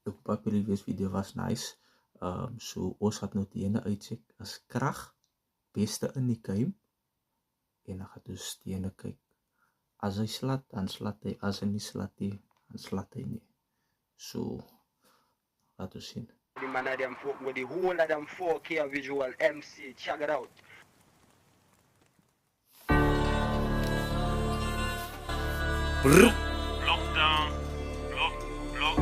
Ek hoop die previous video was nice. So ons gaat nou die ene uitcheck as krag beste in die game. En dan gaat ons die ene kyk. As hy slat, dan slat hy. As hy nie slat nie, dan slat hy nie. So, laat ons sien. The man of them folk with the whole of them 4K visual MC, check it out. Lockdown. Lockdown.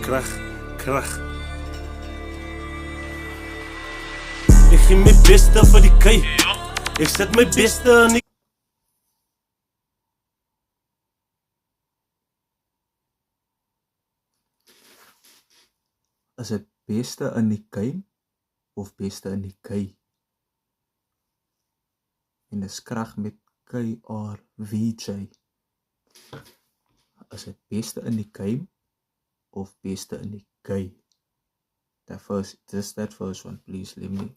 Krag. Ek gee my beste vir die kei. Ek sit my beste in die Is dit beste in die game of beste in die kei? En dis krag met KRVJ. Is dit beste in die game of beste in die kei? That first one, please let me.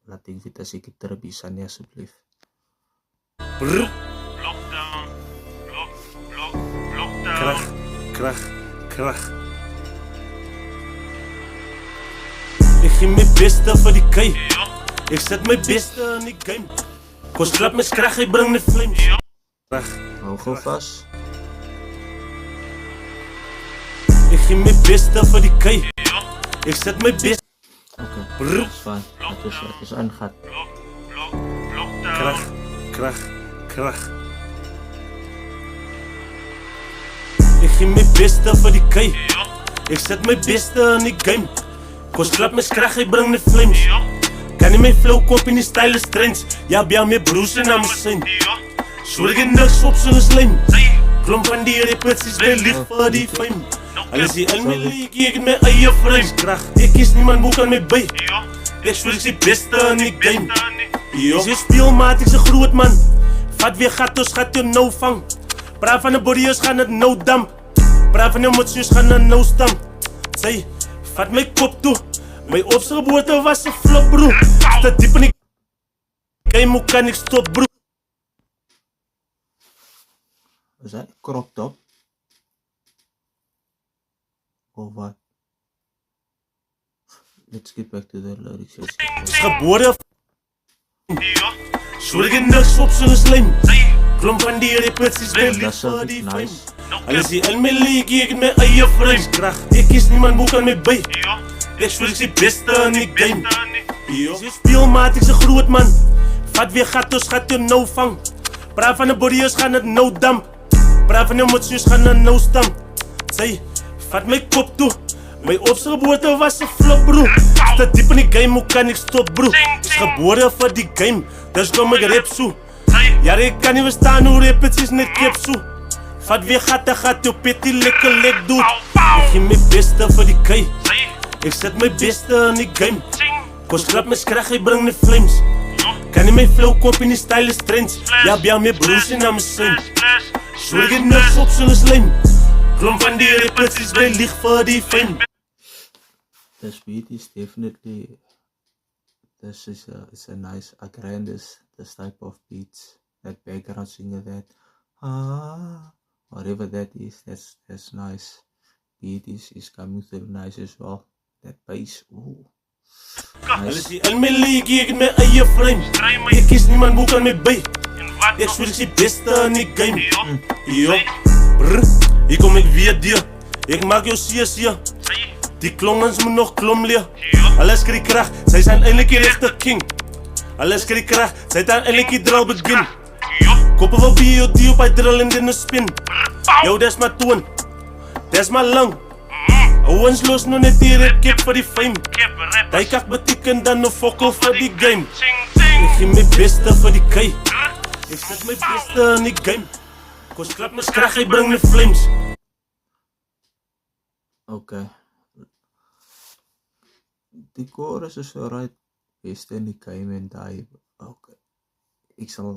Laat ek weet as ek het terbies aan nie asseblief. Lockdown. Lockdown. Krag. Ek gee my beste vir die kei. Ek sit my beste in die game. Kos klap my krag, hy bring die flames. Krag. Hou gou vas. Ek gee my beste vir die kei. Ek sit my beste. Okay, dis fine. Dit is aangat. Krag. Ek gee my beste vir die kei. Ek sit my beste in die game. Kos klap my krag, hy bring die flames. Kan nie my flow kop in die style is trends. Ja, bia my broers en my sin. So ek niks op so'n slijm. Klomp van die repetities, my lief vir die fame. Alles die in my league, ek het my eie frame. Krag, ek is niemand boek aan my by. Ek so ek is die beste in die game. Is jy speelmaat, ek is een groot man. Vat weer gat, ons gaat jou nou vang. Praat van die body's gaan het nou damp. Praat van die motsies gaan het nou stamp. Sy, vat my kop toe. My opse geboorte was een flop, bro. Te diep in die game, hoe kan ek stop, bro? Is dat crop top? Of wat? Let's get back to the lyrics. Geboorde so ek het niks op so'n slijm. Klomp van die repetities, my lief vir die fame. Alles die in my league, ek het my eie frame. Krag, ek is niemand boek aan my by. Ek so ek is die beste in die game. Is jy speelmaat, ek is een groot man. Vat weer gat, ons gaat jou nou vang. Praat van die body's gaan het nou damp. Praat van die motsies gaan het nou stamp. Sy, vat my kop toe. My opse geboorte was een flop, bro. Te diep in die game, hoe kan ek stop, bro? Is geboorde vir die game, dus kom ek rap so. Ja, ek kan nie verstaan hoe repetities net kep so. Vat weer gat, jou petty lekker lek doet. Ek gee my beste vir die kei. Ek sit my beste in die game. Kos klap my krag, hy bring die flames. Kan nie my flow kop in die style is trends. Ja, bia my broers en my sin. So ek het niks op so'n slijm. Klomp van die repetities, my lief vir die fame. This beat is definitely, this is a nice, again, this type of beats, that background singer, that, whatever that is, that's nice. Beat is coming through nice as well. That bass, ooh. Alles die in my league, ek het my eie frame. Ek is niemand boek aan my by. Ek so ek is die beste in die game. Yo, hier kom ek weer deur. Ek maak jou sees. Die klongens moet nog klom leer. Alles kry krag, sy is eindelijk die rechte king. Alles kry krag, sy het eindelijk die drill begin. Koppe wil BOD op hy drill en din spin. Yo, dis my toon, dis my lang. Ouwens los nou net die rap kip vir die fame. Die kak beteken dan nou fokkel vir die game. Ek gee my beste vir die kei. Ek sit my beste in die game. Kos klap my krag, hy bring die flames. Okay. Die chorus is alright, beste in die game en die, okay. Ek sal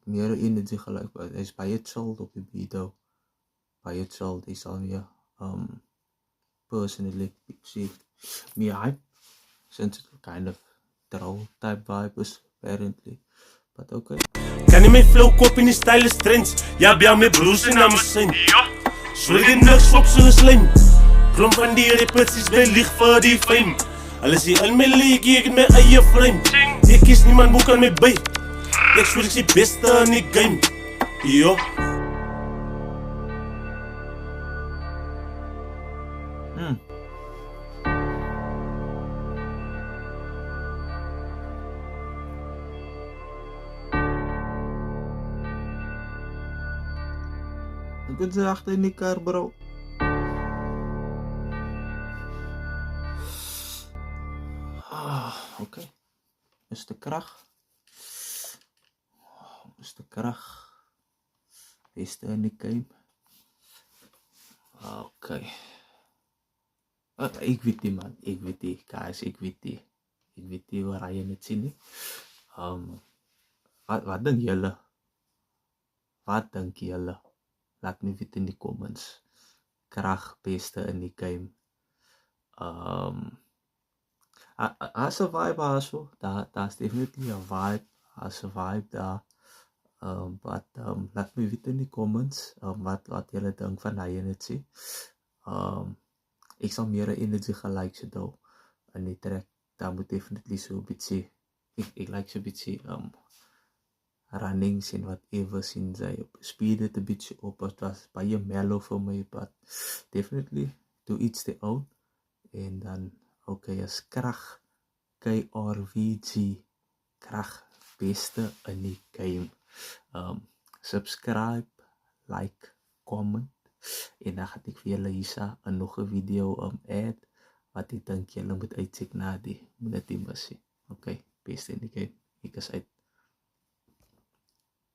meer energie gelijk, maar hy is baie chilled op die beat ou. Baie chilled, hy sal meer, personally, see, meer hype, since it kind of drill type vibe is, apparently, but okay. Kan nie my flow kop in die style is trends, ja, bia my broers en my sin. Swear ek het niks op soos slijm. Klomp van die repetities bly lieg vir die fame. Alles hier in my league, ek het my eie frame. Ek kies niemand boek aan my by. Ek swear ek is die beste in die game. Yo. Ek het ze achter in die kar, bro. Oké. Is de kracht. Is de kracht. Beste in die game. Oké. Ik weet die, man. Ik weet die, guys. Ik weet die. Ik weet die waar je het zien. Wat denk jullie? Wat denk jullie? Laat me weten in die comments. Kracht beste in die game. As 'n vibe also. Daar's definitely 'n vibe. As 'n vibe daar. Laat me weten in die comments. Wat jullie dink van hy en het sê. Ek sal meer energie gelijk so daar in die track. Daar moet definitely so 'n bietjie. Ek like so 'n bietjie runnings en whatever sien sy op speed het 'n bietjie op. Het was baie mellow vir my, but definitely do each their own. En dan okay, as krag KRVG krag beste in die game. Subscribe, like, comment en dan gaan ek vir julle hiersa in nog 'n video add wat ek dink julle moet uitcheck na die moet dit nie mis nie. Okay, beste in die game. Ek is uit.